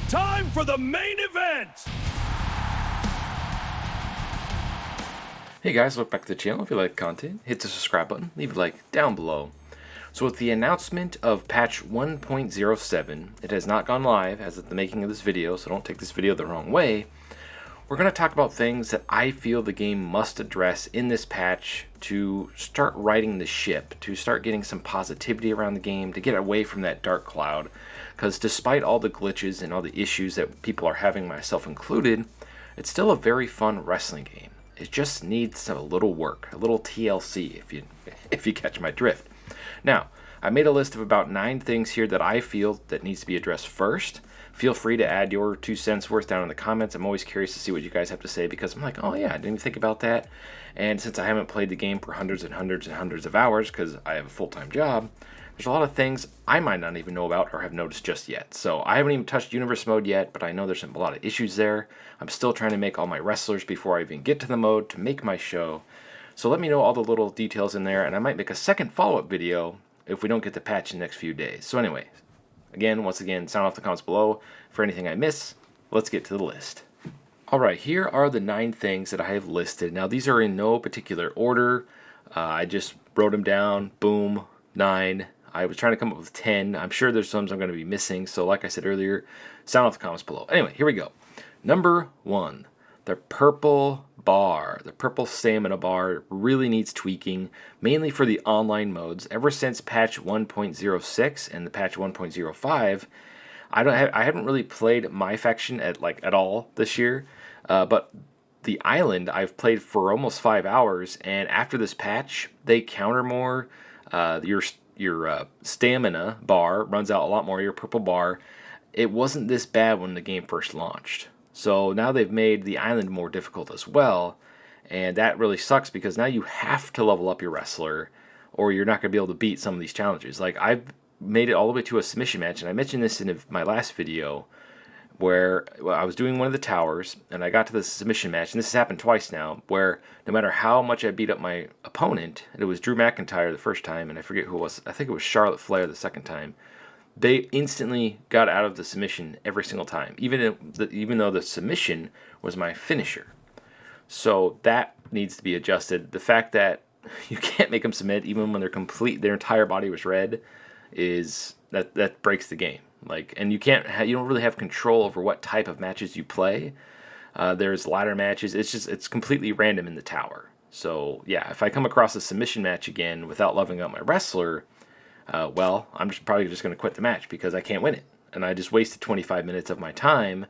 Time for the main event! Hey guys, welcome back to the channel. If you like the content, hit the subscribe button, leave a like down below. So with the announcement of patch 1.07, it has not gone live as of the making of this video, so don't take this video the wrong way. We're going to talk about things that I feel the game must address in this patch to start righting the ship, to start getting some positivity around the game, to get away from that dark cloud. Because despite all the glitches and all the issues that people are having, myself included, it's still a very fun wrestling game. It just needs a little work, a little TLC, if you catch my drift. Now, I made a list of about 9 things here that I feel that needs to be addressed first. Feel free to add your 2 cents worth down in the comments. I'm always curious to see what you guys have to say because I'm like, oh yeah, I didn't even think about that. And since I haven't played the game for hundreds and hundreds and hundreds of hours because I have a full-time job, there's a lot of things I might not even know about or have noticed just yet. So I haven't even touched universe mode yet, but I know there's a lot of issues there. I'm still trying to make all my wrestlers before I even get to the mode to make my show. So let me know all the little details in there, and I might make a second follow-up video if we don't get the patch in the next few days. So anyway, once again, sound off the comments below for anything I miss. Let's get to the list. Alright, here are the 9 things that I have listed. Now these are in no particular order. I just wrote them down, boom, 9. I was trying to come up with 10. I'm sure there's some I'm going to be missing. So like I said earlier, sound off the comments below. Anyway, here we go. Number 1, the purple bar. The purple stamina bar really needs tweaking, mainly for the online modes. Ever since patch 1.06 and the patch 1.05, I haven't really played my faction at all this year. But the island I've played for almost 5 hours, and after this patch, they counter more. Your stamina bar runs out a lot more, your purple bar. It wasn't this bad when the game first launched. So now they've made the island more difficult as well, and that really sucks because now you have to level up your wrestler or you're not going to be able to beat some of these challenges. Like, I've made it all the way to a submission match, and I mentioned this in my last video where I was doing one of the towers, and I got to the submission match, and this has happened twice now, where no matter how much I beat up my opponent, and it was Drew McIntyre the first time, and I forget who it was, I think it was Charlotte Flair the second time, they instantly got out of the submission every single time, even though the submission was my finisher. So that needs to be adjusted. The fact that you can't make them submit even when their entire body was red is that breaks the game. And you don't really have control over what type of matches you play. There's ladder matches. It's completely random in the tower. So yeah, if I come across a submission match again without leveling up my wrestler, well, I'm probably just going to quit the match because I can't win it, and I just wasted 25 minutes of my time.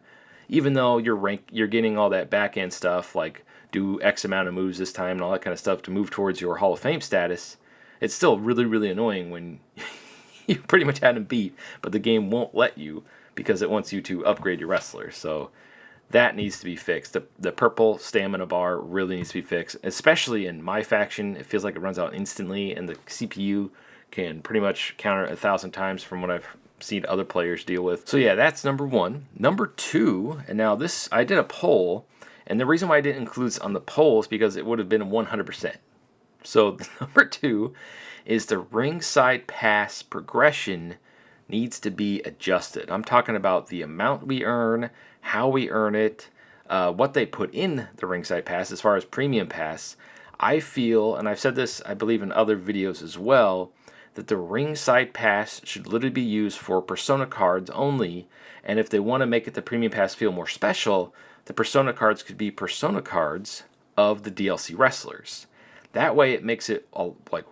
Even though you're getting all that back end stuff like do X amount of moves this time and all that kind of stuff to move towards your Hall of Fame status, it's still really, really annoying when you pretty much had him beat, but the game won't let you because it wants you to upgrade your wrestler. So that needs to be fixed. The purple stamina bar really needs to be fixed, especially in my faction. It feels like it runs out instantly, and the CPU can pretty much counter 1,000 times from what I've seen other players deal with. So yeah, that's number 1. Number 2, and now this, I did a poll, and the reason why I didn't include this on the poll is because it would have been 100%. So number 2 is the ringside pass progression needs to be adjusted. I'm talking about the amount we earn, how we earn it, what they put in the ringside pass as far as premium pass. I feel, and I've said this I believe in other videos as well, that the ringside pass should literally be used for persona cards only, and if they want to make it the premium pass feel more special, the persona cards could be persona cards of the DLC wrestlers. That way it makes it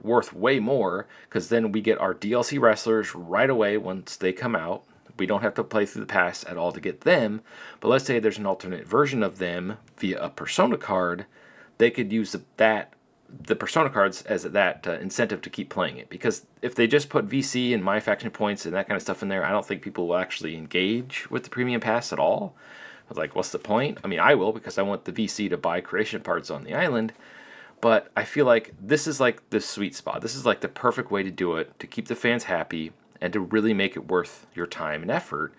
worth way more, because then we get our DLC wrestlers right away once they come out. We don't have to play through the pass at all to get them, but let's say there's an alternate version of them via a persona card, they could use the persona cards as that incentive to keep playing it. Because if they just put VC and my faction points and that kind of stuff in there, I don't think people will actually engage with the premium pass at all. What's the point? I mean, I will, because I want the VC to buy creation parts on the island, but I feel like this is like the sweet spot. This is like the perfect way to do it, to keep the fans happy and to really make it worth your time and effort.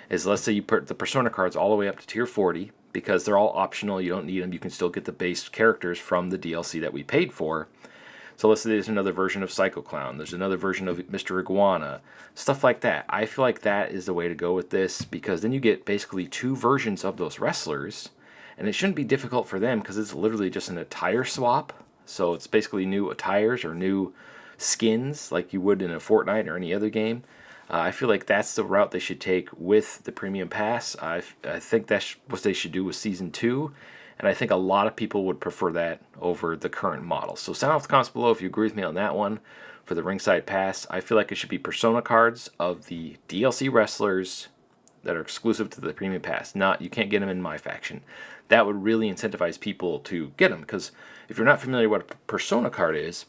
Is, let's say you put the persona cards all the way up to tier 40, because they're all optional, you don't need them, you can still get the base characters from the DLC that we paid for. So let's say there's another version of Psycho Clown, there's another version of Mr. Iguana, stuff like that. I feel like that is the way to go with this, because then you get basically 2 versions of those wrestlers, and it shouldn't be difficult for them because it's literally just an attire swap. So it's basically new attires or new skins like you would in a Fortnite or any other game. I feel like that's the route they should take with the Premium Pass. I think that's what they should do with Season 2, and I think a lot of people would prefer that over the current model. So sound off the comments below if you agree with me on that one for the Ringside Pass. I feel like it should be Persona cards of the DLC wrestlers that are exclusive to the Premium Pass. Not, you can't get them in my faction. That would really incentivize people to get them, because if you're not familiar with what a Persona card is,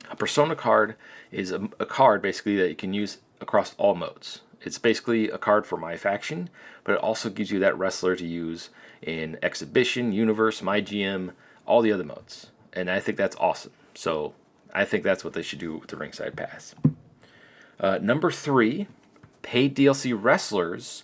a Persona card is a card basically that you can use across all modes. It's basically a card for my faction, but it also gives you that wrestler to use in Exhibition, Universe, My GM, all the other modes. And I think that's awesome. So I think that's what they should do with the Ringside Pass. Number 3, paid DLC wrestlers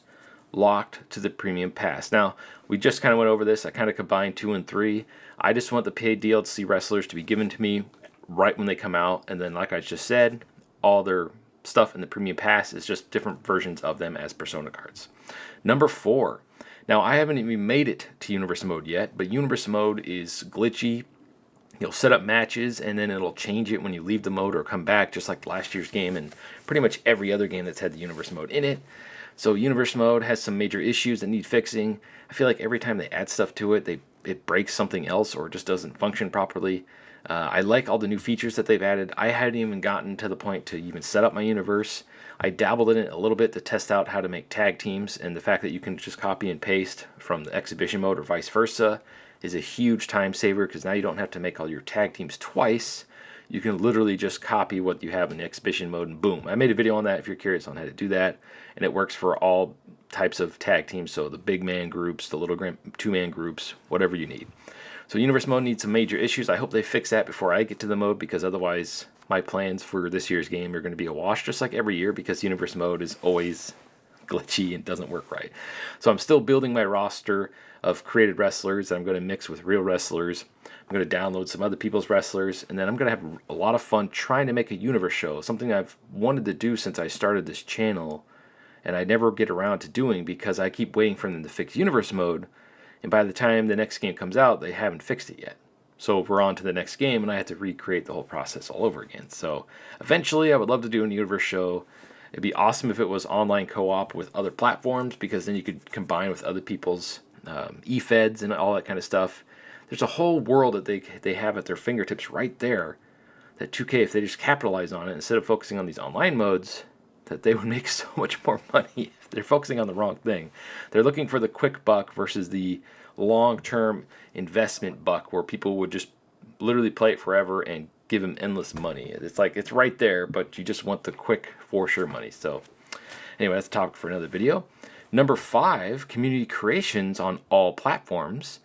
locked to the Premium Pass. Now, we just kind of went over this. I kind of combined 2 and 3. I just want the paid DLC wrestlers to be given to me right when they come out, and then like I just said, all their stuff in the Premium Pass is just different versions of them as Persona cards. Number 4. Now, I haven't even made it to Universe Mode yet, but Universe Mode is glitchy. You'll set up matches, and then it'll change it when you leave the mode or come back, just like last year's game and pretty much every other game that's had the Universe Mode in it. So Universe Mode has some major issues that need fixing. I feel like every time they add stuff to it, it breaks something else or just doesn't function properly. I like all the new features that they've added. I hadn't even gotten to the point to even set up my universe. I dabbled in it a little bit to test out how to make tag teams, and the fact that you can just copy and paste from the Exhibition mode or vice versa is a huge time saver, because now you don't have to make all your tag teams twice. You can literally just copy what you have in the Exhibition mode and boom. I made a video on that if you're curious on how to do that, and it works for all types of tag teams, so the big man groups, the little 2-man groups, whatever you need. So Universe Mode needs some major issues. I hope they fix that before I get to the mode, because otherwise my plans for this year's game are going to be a wash, just like every year, because Universe Mode is always glitchy and doesn't work right. So I'm still building my roster of created wrestlers that I'm going to mix with real wrestlers. I'm going to download some other people's wrestlers, and then I'm going to have a lot of fun trying to make a universe show, something I've wanted to do since I started this channel, and I never get around to doing because I keep waiting for them to fix Universe Mode, and by the time the next game comes out, they haven't fixed it yet. So we're on to the next game, and I have to recreate the whole process all over again. So eventually, I would love to do a universe show. It'd be awesome if it was online co-op with other platforms, because then you could combine with other people's e-feds and all that kind of stuff. There's a whole world that they have at their fingertips right there, that 2K, if they just capitalize on it, instead of focusing on these online modes, that they would make so much more money. If they're focusing on the wrong thing. They're looking for the quick buck versus the long-term investment buck, where people would just literally play it forever and give them endless money. It's like, it's right there, but you just want the quick, for sure money. So anyway, that's a topic for another video. Number 5, community creations on all platforms.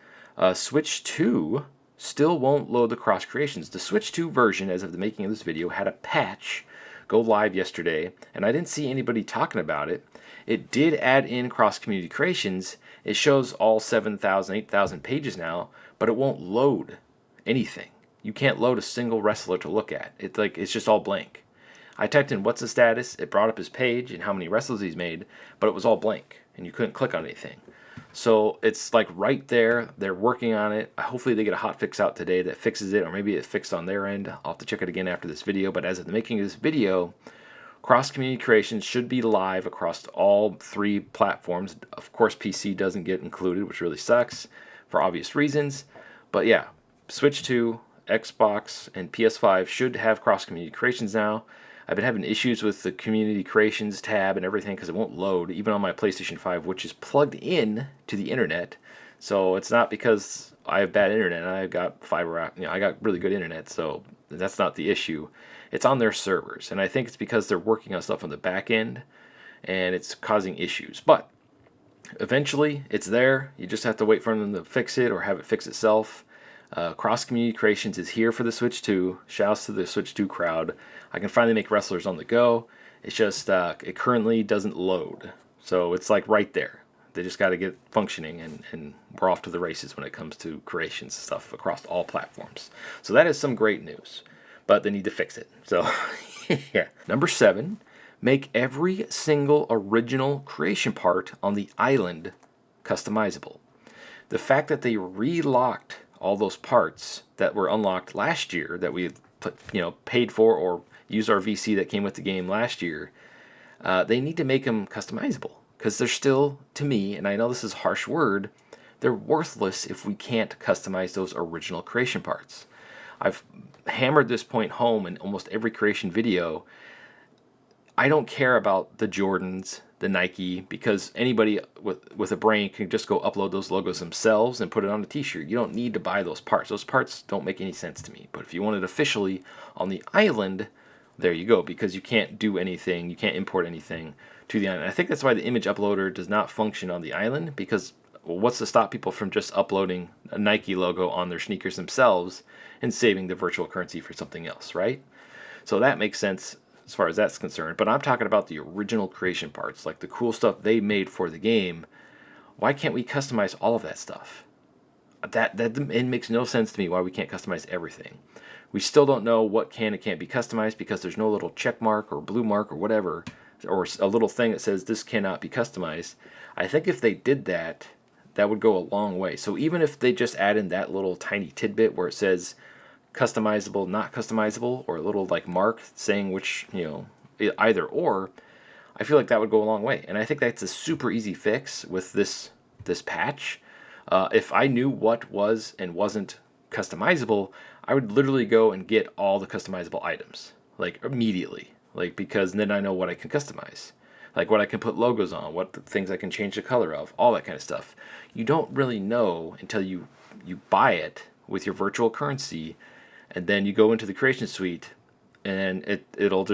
Switch 2 still won't load the cross creations. The Switch 2 version, as of the making of this video, had a patch go live yesterday, and I didn't see anybody talking about it. It did add in cross community creations. It shows all 7,000, 8,000 pages now, but it won't load anything. You can't load a single wrestler to look at. It's just all blank. I typed in what's the status, it brought up his page and how many wrestlers he's made, but it was all blank, and you couldn't click on anything. So it's like right there, they're working on it. Hopefully they get a hot fix out today that fixes it, or maybe it's fixed on their end. I'll have to check it again after this video, but as of the making of this video, cross community creations should be live across all 3 platforms. Of course, PC doesn't get included, which really sucks for obvious reasons. But yeah, Switch 2, Xbox, and PS5 should have cross community creations now. I've been having issues with the community creations tab and everything because it won't load, even on my PlayStation 5, which is plugged in to the internet. So it's not because I have bad internet. I've got fiber, I got really good internet, so that's not the issue. It's on their servers, and I think it's because they're working on stuff on the back end, and it's causing issues. But eventually, it's there. You just have to wait for them to fix it or have it fix itself. Cross community creations is here for the Switch 2. Shouts to the Switch 2 crowd. I can finally make wrestlers on the go. It's just it currently doesn't load, so it's like right there. They just got to get functioning, and we're off to the races when it comes to creations and stuff across all platforms. So that is some great news. but they need to fix it. So, yeah. Number 7, make every single original creation part on the island customizable. The fact that they relocked all those parts that were unlocked last year that we paid for or used our VC that came with the game last year, they need to make them customizable, because they're still, to me, and I know this is a harsh word, they're worthless if we can't customize those original creation parts. I've hammered this point home in almost every creation video. I don't care about the Jordans, the Nike, because anybody with a brain can just go upload those logos themselves and put it on a t-shirt. You don't need to buy those parts. Those parts don't make any sense to me. But if you want it officially on the island, there you go, because you can't do anything, you can't import anything to the island. I think that's why the image uploader does not function on the island, because what's to stop people from just uploading a Nike logo on their sneakers themselves and saving the virtual currency for something else, right? So that makes sense as far as that's concerned. But I'm talking about the original creation parts, like the cool stuff they made for the game. Why can't we customize all of that stuff? It makes no sense to me why we can't customize everything. We still don't know what can and can't be customized, because there's no little check mark or blue mark or whatever, or a little thing that says this cannot be customized. I think if they did that, that would go a long way. So even if they just add in that little tiny tidbit where it says customizable, not customizable, or a little like mark saying which, either or, I feel like that would go a long way. And I think that's a super easy fix with this patch. If I knew what was and wasn't customizable, I would literally go and get all the customizable items, like immediately, like, because then I know what I can customize, like what I can put logos on, what things I can change the color of, all that kind of stuff. You don't really know until you buy it with your virtual currency, and then you go into the creation suite, and it'll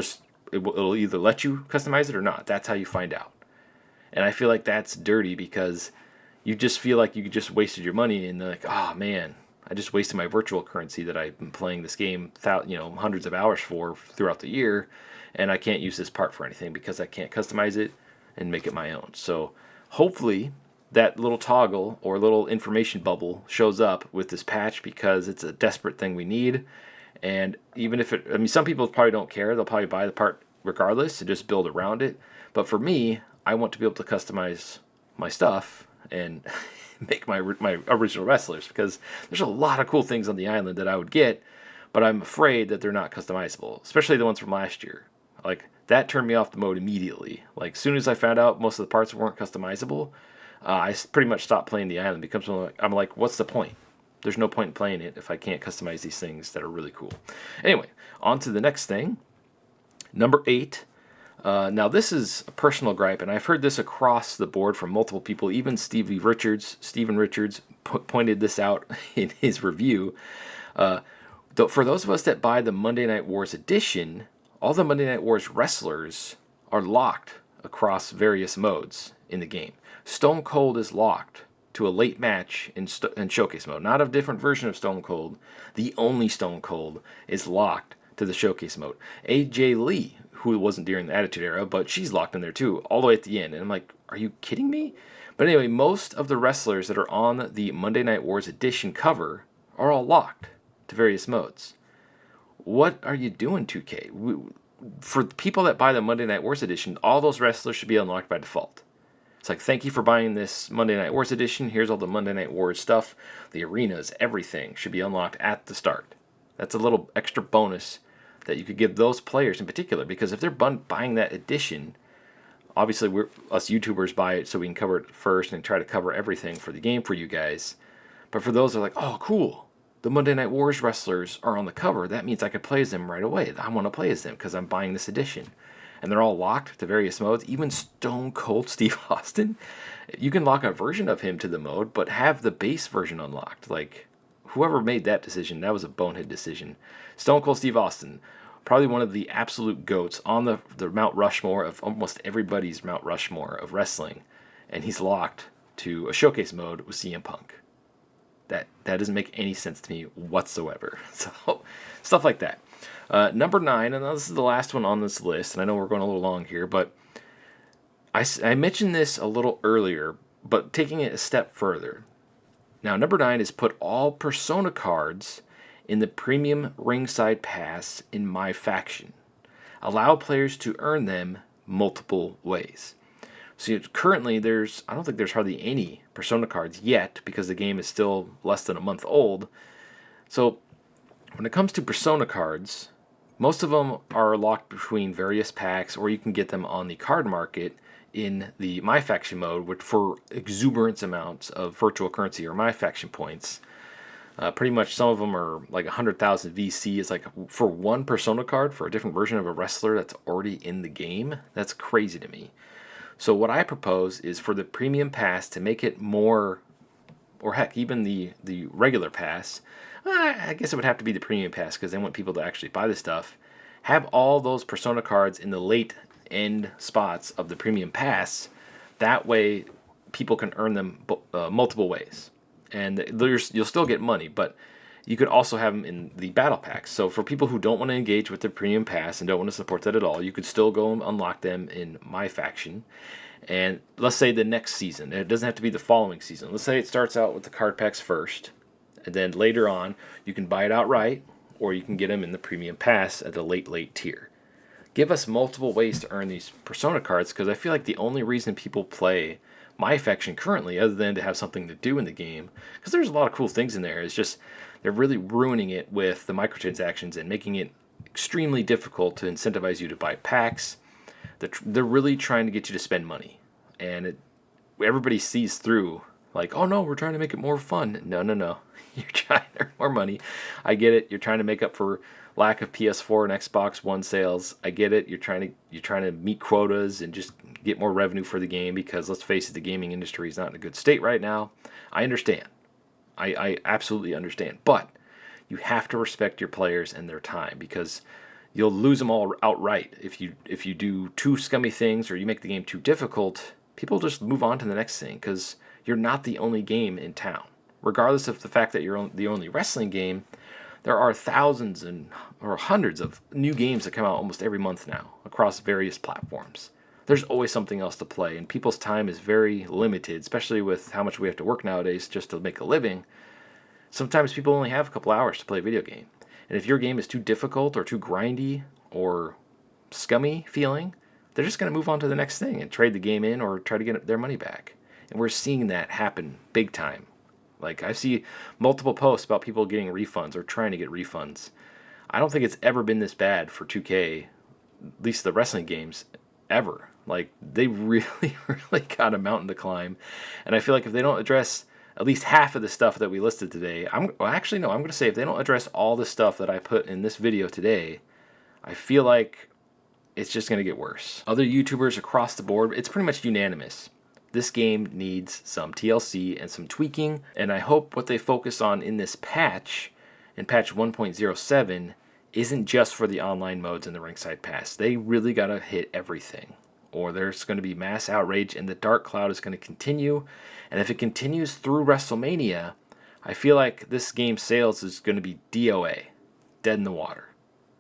either let you customize it or not. That's how you find out. And I feel like that's dirty, because you just feel like you just wasted your money, and they're like, oh man, I just wasted my virtual currency that I've been playing this game hundreds of hours for throughout the year, and I can't use this part for anything because I can't customize it and make it my own. So hopefully that little toggle or little information bubble shows up with this patch, because it's a desperate thing we need. And even if some people probably don't care. They'll probably buy the part regardless and just build around it. But for me, I want to be able to customize my stuff and make my original wrestlers, because there's a lot of cool things on the island that I would get, but I'm afraid that they're not customizable, especially the ones from last year. Like, that turned me off the mode immediately. Like, as soon as I found out most of the parts weren't customizable, I pretty much stopped playing the island. I'm like, what's the point? There's no point in playing it if I can't customize these things that are really cool. Anyway, on to the next thing. Number 8. Now, this is a personal gripe, and I've heard this across the board from multiple people. Even Steven Richards pointed this out in his review. For those of us that buy the Monday Night Wars edition, all the Monday Night Wars wrestlers are locked across various modes in the game. Stone Cold is locked to a late match in Showcase mode. Not a different version of Stone Cold. The only Stone Cold is locked to the Showcase mode. AJ Lee, who wasn't during the Attitude Era, but she's locked in there too, all the way at the end. And I'm like, are you kidding me? But anyway, most of the wrestlers that are on the Monday Night Wars edition cover are all locked to various modes. What are you doing, 2K? For people that buy the Monday Night Wars edition, all those wrestlers should be unlocked by default. It's like, thank you for buying this Monday Night Wars edition. Here's all the Monday Night Wars stuff. The arenas, everything should be unlocked at the start. That's a little extra bonus that you could give those players in particular, because if they're buying that edition, obviously us YouTubers buy it so we can cover it first and try to cover everything for the game for you guys. But for those that are like, oh, cool, the Monday Night Wars wrestlers are on the cover, that means I could play as them right away. I want to play as them because I'm buying this edition. And they're all locked to various modes. Even Stone Cold Steve Austin, you can lock a version of him to the mode, but have the base version unlocked. Like, whoever made that decision, that was a bonehead decision. Stone Cold Steve Austin, probably one of the absolute GOATs on the Mount Rushmore of almost everybody's Mount Rushmore of wrestling. And he's locked to a Showcase mode with CM Punk. That doesn't make any sense to me whatsoever. So, stuff like that. Number 9, and this is the last one on this list, and I know we're going a little long here, but I mentioned this a little earlier, but taking it a step further. Now, number 9 is put all Persona cards in the premium Ringside Pass in my faction. Allow players to earn them multiple ways. So currently I don't think there's hardly any Persona cards yet because the game is still less than a month old. So when it comes to Persona cards, most of them are locked between various packs, or you can get them on the card market in the My Faction mode, which for exuberant amounts of virtual currency or My Faction points. Pretty much some of them are like 100,000 VC. It's like for one Persona card for a different version of a wrestler that's already in the game. That's crazy to me. So what I propose is for the premium pass to make it more, or heck, even the regular pass. I guess it would have to be the premium pass because they want people to actually buy the stuff. Have all those Persona cards in the late end spots of the premium pass. That way people can earn them multiple ways. And you'll still get money, but you could also have them in the battle packs. So for people who don't want to engage with the premium pass and don't want to support that at all, you could still go and unlock them in My Faction. And let's say the next season, it doesn't have to be the following season. Let's say it starts out with the card packs first, and then later on you can buy it outright, or you can get them in the premium pass at the late tier. Give us multiple ways to earn these Persona cards, because I feel like the only reason people play My Faction currently, other than to have something to do in the game, because there's a lot of cool things in there, is just they're really ruining it with the microtransactions and making it extremely difficult to incentivize you to buy packs. They're really trying to get you to spend money, and everybody sees through, like, oh no, we're trying to make it more fun. No, you're trying to earn more money. I get it. You're trying to make up for lack of PS4 and Xbox One sales. I get it. You're trying to meet quotas and just get more revenue for the game, because let's face it, the gaming industry is not in a good state right now. I understand. I absolutely understand. But you have to respect your players and their time, because you'll lose them all outright if you do too scummy things or you make the game too difficult. People just move on to the next thing, because you're not the only game in town. Regardless of the fact that you're the only wrestling game, there are thousands or hundreds of new games that come out almost every month now across various platforms. There's always something else to play, and people's time is very limited, especially with how much we have to work nowadays just to make a living. Sometimes people only have a couple hours to play a video game. And if your game is too difficult or too grindy or scummy feeling, they're just going to move on to the next thing and trade the game in or try to get their money back. And we're seeing that happen big time. Like, I see multiple posts about people getting refunds or trying to get refunds. I don't think it's ever been this bad for 2K, at least the wrestling games, ever. Like, they really, really got a mountain to climb. And I feel like if they don't address at least half of the stuff that we listed today, I'm going to say if they don't address all the stuff that I put in this video today, I feel like it's just going to get worse. Other YouTubers across the board, it's pretty much unanimous. This game needs some TLC and some tweaking, and I hope what they focus on in this patch, in patch 1.07, isn't just for the online modes in the Ringside Pass. They really got to hit everything, or there's going to be mass outrage and the dark cloud is going to continue. And if it continues through WrestleMania, I feel like this game's sales is going to be DOA, dead in the water.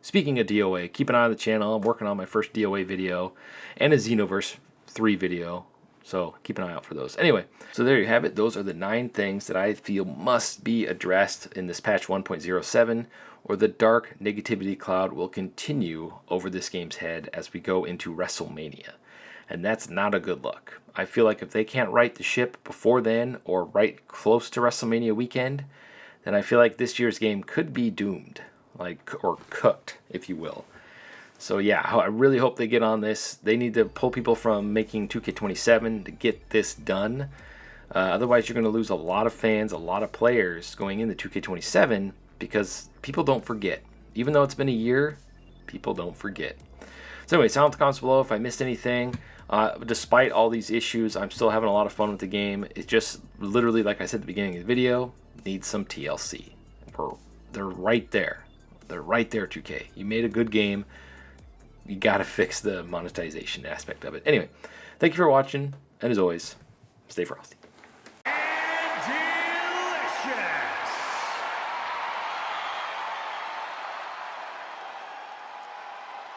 Speaking of DOA, keep an eye on the channel. I'm working on my first DOA video and a Xenoverse 3 video, so keep an eye out for those. Anyway, so there you have it. Those are the 9 things that I feel must be addressed in this patch 1.07, or the dark negativity cloud will continue over this game's head as we go into WrestleMania. And that's not a good look. I feel like if they can't right the ship before then, or right close to WrestleMania weekend, then I feel like this year's game could be doomed, or cooked, if you will. So yeah, I really hope they get on this. They need to pull people from making 2K27 to get this done. Otherwise, you're going to lose a lot of fans, a lot of players going into 2K27, because people don't forget. Even though it's been a year, people don't forget. So anyway, sound in the comments below if I missed anything. Despite all these issues, I'm still having a lot of fun with the game. It's just literally, like I said at the beginning of the video, needs some TLC. They're right there. They're right there, 2K. You made a good game. You got to fix the monetization aspect of it. Anyway, thank you for watching, and as always, stay frosty.